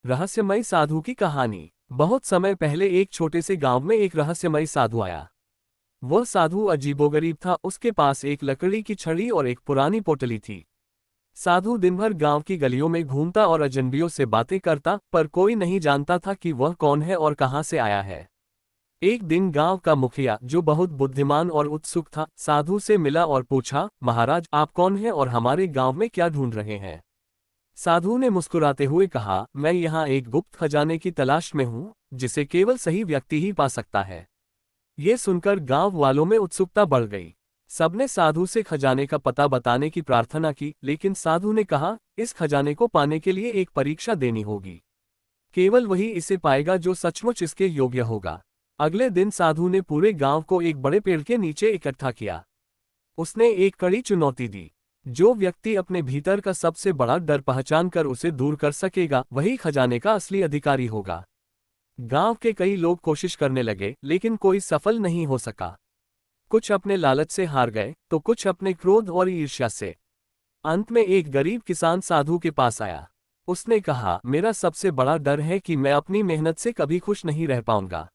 रहस्यमयी साधु की कहानी। बहुत समय पहले एक छोटे से गांव में एक रहस्यमयी साधु आया। वह साधु अजीबोगरीब था। उसके पास एक लकड़ी की छड़ी और एक पुरानी पोटली थी। साधु दिन भर गांव की गलियों में घूमता और अजनबियों से बातें करता, पर कोई नहीं जानता था कि वह कौन है और कहां से आया है। एक दिन गांव का मुखिया, जो बहुत बुद्धिमान और उत्सुक था, साधु से मिला और पूछा, महाराज, आप कौन हैं और हमारे गांव में क्या ढूंढ रहे हैं? साधु ने मुस्कुराते हुए कहा, मैं यहाँ एक गुप्त खजाने की तलाश में हूँ, जिसे केवल सही व्यक्ति ही पा सकता है। ये सुनकर गांव वालों में उत्सुकता बढ़ गई। सबने साधु से खजाने का पता बताने की प्रार्थना की, लेकिन साधु ने कहा, इस खजाने को पाने के लिए एक परीक्षा देनी होगी। केवल वही इसे पाएगा जो सचमुच इसके योग्य होगा। अगले दिन साधु ने पूरे गांव को एक बड़े पेड़ के नीचे इकट्ठा किया। उसने एक कड़ी चुनौती दी। जो व्यक्ति अपने भीतर का सबसे बड़ा डर पहचान कर उसे दूर कर सकेगा, वही खजाने का असली अधिकारी होगा। गांव के कई लोग कोशिश करने लगे, लेकिन कोई सफल नहीं हो सका। कुछ अपने लालच से हार गए, तो कुछ अपने क्रोध और ईर्ष्या से। अंत में एक गरीब किसान साधु के पास आया। उसने कहा, मेरा सबसे बड़ा डर है कि मैं अपनी मेहनत से कभी खुश नहीं रह पाऊंगा।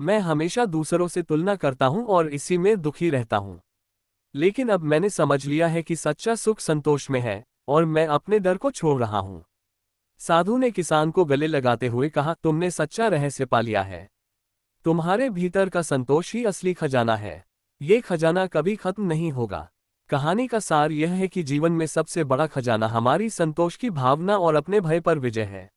मैं हमेशा दूसरों से तुलना करता हूं और इसी में दुखी रहता हूं। लेकिन अब मैंने समझ लिया है कि सच्चा सुख संतोष में है, और मैं अपने डर को छोड़ रहा हूं। साधु ने किसान को गले लगाते हुए कहा, तुमने सच्चा रहस्य पा लिया है। तुम्हारे भीतर का संतोष ही असली खजाना है। ये खजाना कभी खत्म नहीं होगा। कहानी का सार यह है कि जीवन में सबसे बड़ा खजाना हमारी संतोष की भावना और अपने भय पर विजय है।